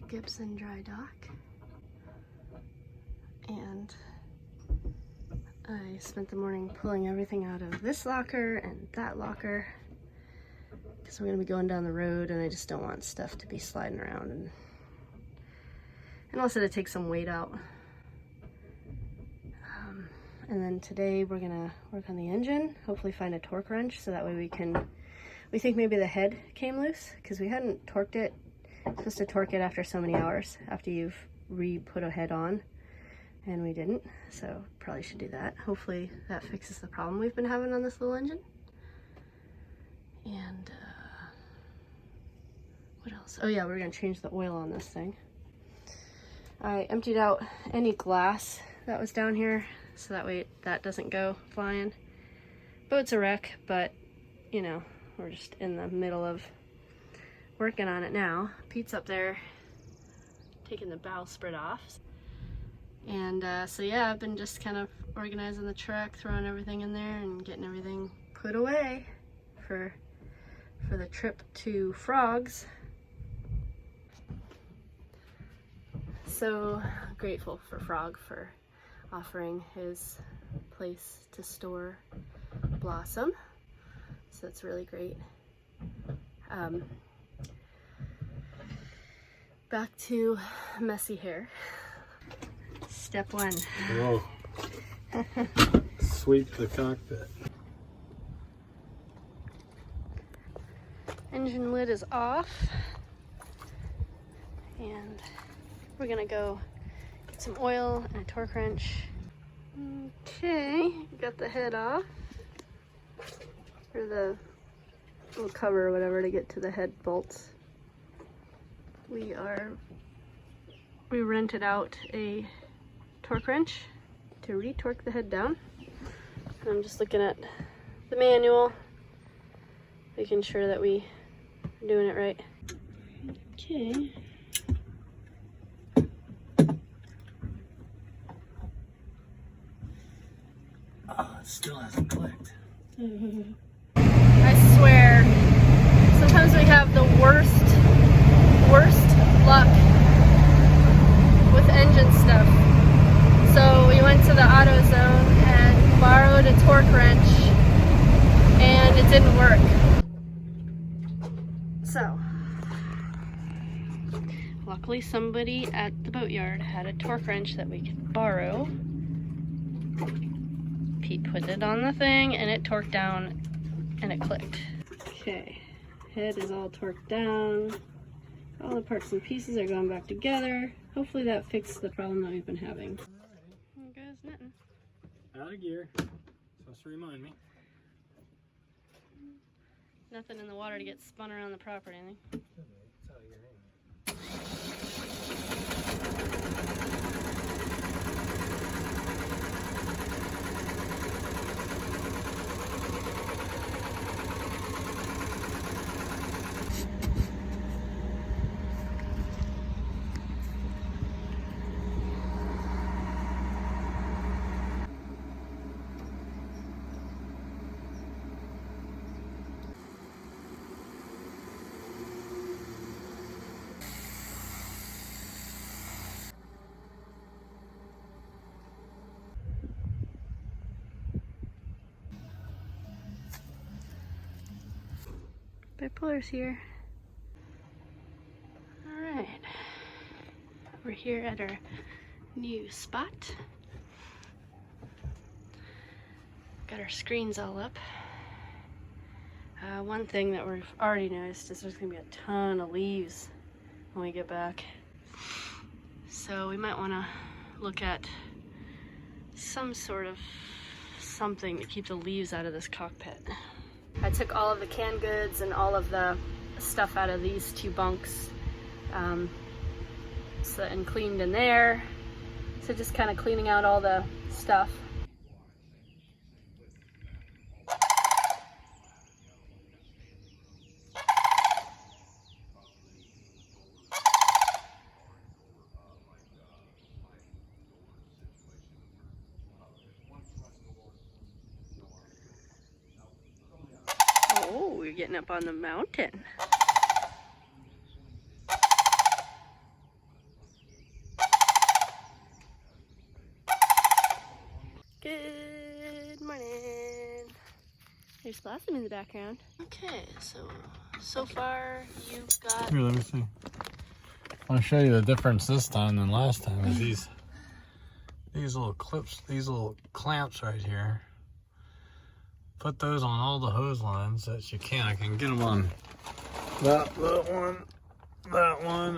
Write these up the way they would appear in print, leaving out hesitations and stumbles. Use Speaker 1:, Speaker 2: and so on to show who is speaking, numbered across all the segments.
Speaker 1: Gibson Dry Dock, and I spent the morning pulling everything out of this locker and that locker because we're going to be going down the road and I just don't want stuff to be sliding around, and also to take some weight out. And then today we're gonna work on the engine, hopefully find a torque wrench so that way we think maybe the head came loose because we hadn't torqued it. Supposed to torque it after so many hours after you've re-put a head on, and we didn't, so probably should do that. Hopefully that fixes the problem we've been having on this little engine. And what else? Oh yeah, we're gonna change the oil on this thing. I emptied out any glass that was down here so that way that doesn't go flying. Boat's a wreck, but you know, we're just in the middle of working on it now. Pete's up there taking the bowsprit off. And so yeah, I've been just kind of organizing the truck, throwing everything in there and getting everything put away for the trip to Frogs. So grateful for Frog for offering his place to store Blossom. So it's really great. Back to messy hair. Step one.
Speaker 2: Whoa. Sweep the cockpit.
Speaker 1: Engine lid is off. And we're gonna go get some oil and a torque wrench. Okay, got the head off. Or the little cover or whatever to get to the head bolts. We rented out a torque wrench to re-torque the head down. And I'm just looking at the manual, making sure that we are doing it right. Okay.
Speaker 2: Oh, it still hasn't clicked.
Speaker 1: I swear, sometimes we have the worst luck with engine stuff. So we went to the AutoZone and borrowed a torque wrench and it didn't work. So, luckily somebody at the boatyard had a torque wrench that we could borrow. Pete put it on the thing and it torqued down and it clicked. Okay, head is all torqued down. All the parts and pieces are going back together. Hopefully that fixed the problem that we've been having. There goes nothing.
Speaker 2: Out of gear. Supposed to remind me.
Speaker 1: Nothing in the water to get spun around the property, I think.
Speaker 2: It's out of gear anyway.
Speaker 1: Bipollar's here. Alright. We're here at our new spot. Got our screens all up. One thing that we've already noticed is there's going to be a ton of leaves when we get back. So we might want to look at some sort of something to keep the leaves out of this cockpit. I took all of the canned goods and all of the stuff out of these two bunks and cleaned in there. So just kind of cleaning out all the stuff. Oh, we're getting up on the mountain. There's Blossom in the background. Okay, so far you've got...
Speaker 2: Here, let me see. I want to show you the difference this time than last time. Is these little clips, these little clamps right here. Put those on all the hose lines that you can. I can get them on that one,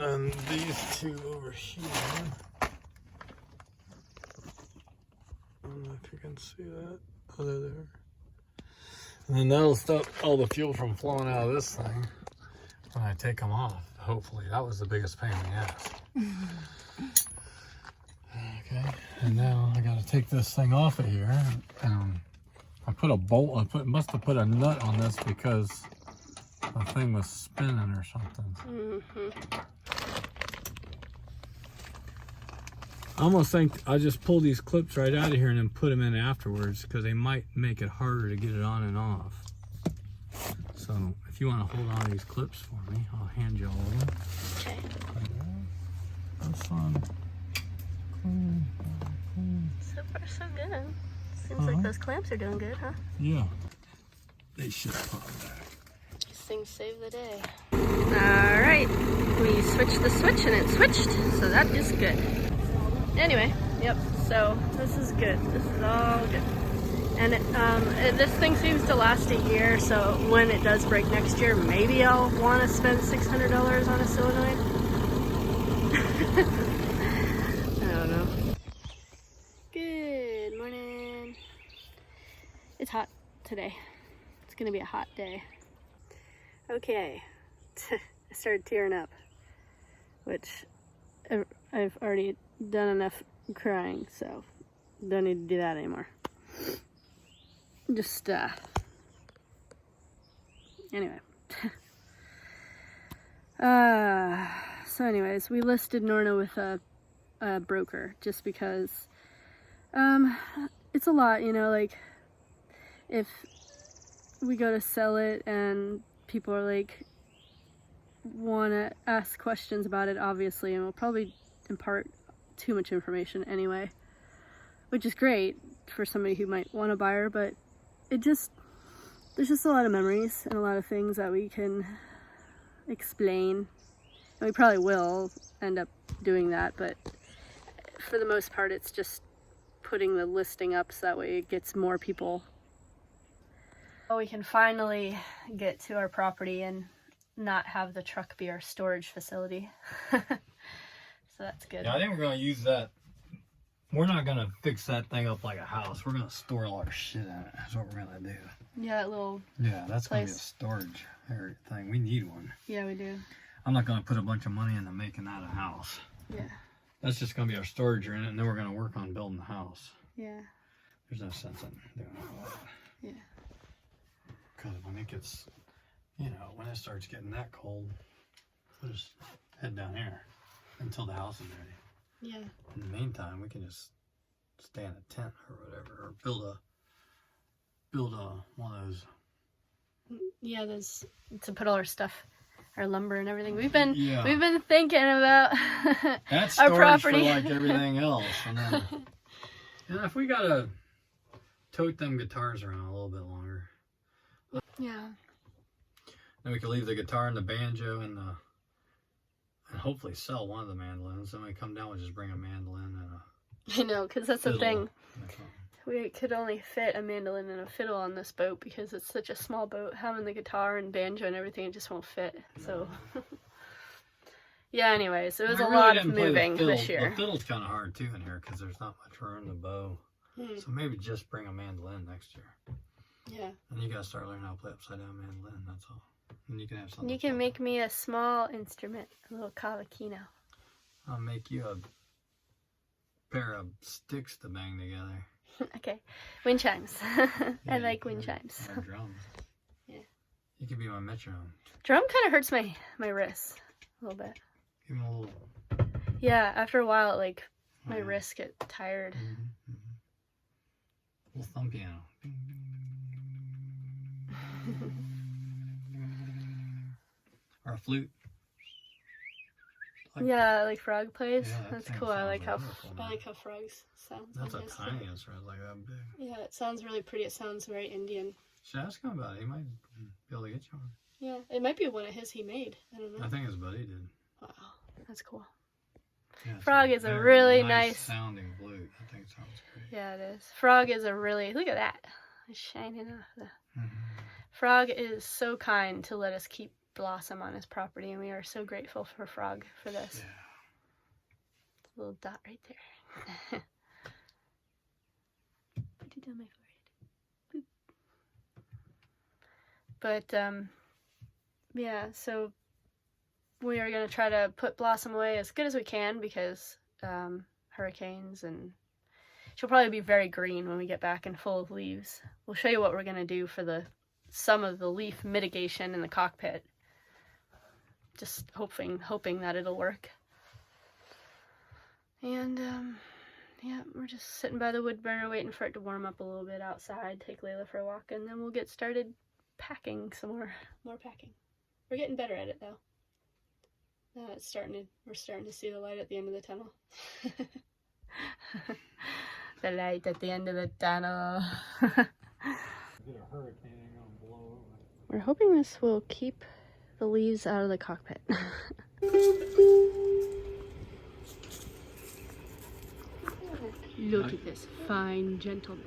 Speaker 2: and these two over here. I don't know if you can see that. Oh, they're there. And then that'll stop all the fuel from flowing out of this thing when I take them off. Hopefully, that was the biggest pain in the ass. Okay, and now I got to take this thing off of here. I put a bolt. Must have put a nut on this because the thing was spinning or something. I almost think I just pull these clips right out of here and then put them in afterwards because they might make it harder to get it on and off. So if you want to hold on to these clips for me, I'll hand you all of them.
Speaker 1: Okay.
Speaker 2: That's fun. Clean.
Speaker 1: So far, so good. Seems like those clamps are doing good, huh?
Speaker 2: Yeah. They should pop back.
Speaker 1: These things save the day. Alright, we switched the switch and it switched, so that is good. Anyway, yep, so this is good. This is all good. And this thing seems to last a year, so when it does break next year, maybe I'll want to spend $600 on a solenoid. I don't know. Good morning. It's hot today. It's gonna be a hot day. Okay, I started tearing up, which I've already done enough crying, so don't need to do that anymore. Just anyway. So anyways, we listed Norna with a broker just because it's a lot, you know, like if we go to sell it and people are like want to ask questions about it, obviously, and we'll probably impart too much information anyway, which is great for somebody who might want to buy her, but there's just a lot of memories and a lot of things that we can explain, and we probably will end up doing that, but for the most part it's just putting the listing up so that way it gets more people. We can finally get to our property and not have the truck be our storage facility. So that's good.
Speaker 2: Yeah, I think we're going to use that. We're not going to fix that thing up like a house. We're going to store all our shit in it. That's what we're going to do.
Speaker 1: Yeah, that little
Speaker 2: that's going to be a storage area thing. We need one.
Speaker 1: Yeah, we do.
Speaker 2: I'm not going to put a bunch of money into making that a house.
Speaker 1: Yeah.
Speaker 2: That's just going to be our storage unit, and then we're going to work on building the house.
Speaker 1: Yeah.
Speaker 2: There's no sense in doing all that.
Speaker 1: Yeah.
Speaker 2: Because when it gets, you know, when it starts getting that cold, we'll just head down here until the house is ready.
Speaker 1: Yeah.
Speaker 2: In the meantime, we can just stay in a tent or whatever, or build a one of those.
Speaker 1: Yeah, there's to put all our stuff, our lumber and everything. We've been thinking about
Speaker 2: that's
Speaker 1: our property
Speaker 2: for like everything else. And then, and if we gotta tote them guitars around a little bit longer.
Speaker 1: Yeah.
Speaker 2: Then we can leave the guitar and the banjo and hopefully sell one of the mandolins. Then when we come down, we'll just bring a mandolin and a
Speaker 1: I know, because that's the thing.
Speaker 2: That's all.
Speaker 1: We could only fit a mandolin and a fiddle on this boat because it's such a small boat. Having the guitar and banjo and everything, it just won't fit. So, yeah, anyways, it was a lot of moving this year.
Speaker 2: The fiddle's kind of hard too in here because there's not much room to bow. So maybe just bring a mandolin next year.
Speaker 1: Yeah.
Speaker 2: And you gotta start learning how to play upside down mandolin, that's all. And you can have something.
Speaker 1: You can make me a small instrument, a little cavaquinho.
Speaker 2: I'll make you a pair of sticks to bang together.
Speaker 1: Okay. Wind chimes.
Speaker 2: Yeah,
Speaker 1: I like wind chimes.
Speaker 2: Or drums.
Speaker 1: Yeah.
Speaker 2: You could be my metronome.
Speaker 1: Drum kind of hurts my wrists a little bit.
Speaker 2: Give me a little.
Speaker 1: Yeah, after a while, like, my wrists get tired.
Speaker 2: Little thumb piano. Or a flute.
Speaker 1: Yeah, like frog plays.
Speaker 2: Yeah,
Speaker 1: that's cool. I like how frogs sound.
Speaker 2: That's a tiny instrument, like that big.
Speaker 1: Yeah, it sounds really pretty. It sounds very Indian.
Speaker 2: Should ask him about it. He might be able to get you one.
Speaker 1: Yeah, it might be one of his he made. I don't know.
Speaker 2: I think his buddy did.
Speaker 1: Wow, that's cool.
Speaker 2: Yeah, it's
Speaker 1: Frog is a
Speaker 2: very
Speaker 1: really nice
Speaker 2: sounding blue. I think it sounds great.
Speaker 1: Yeah, it is. Frog is a really, look at that. It's shining off the. Frog is so kind to let us keep Blossom on his property, and we are so grateful for Frog for this.
Speaker 2: Yeah.
Speaker 1: Little dot right there. Put it on my forehead. Boop. But yeah, so we are gonna try to put Blossom away as good as we can because hurricanes, and she'll probably be very green when we get back and full of leaves. We'll show you what we're gonna do for some of the leaf mitigation in the cockpit. Just hoping that it'll work. And yeah, we're just sitting by the wood burner waiting for it to warm up a little bit outside, take Layla for a walk, and then we'll get started packing some more packing. We're getting better at it though. We're starting to see the light at the end of the tunnel. The light at the end of the tunnel. We're hoping this will keep the leaves out of the cockpit. Look at this fine gentleman.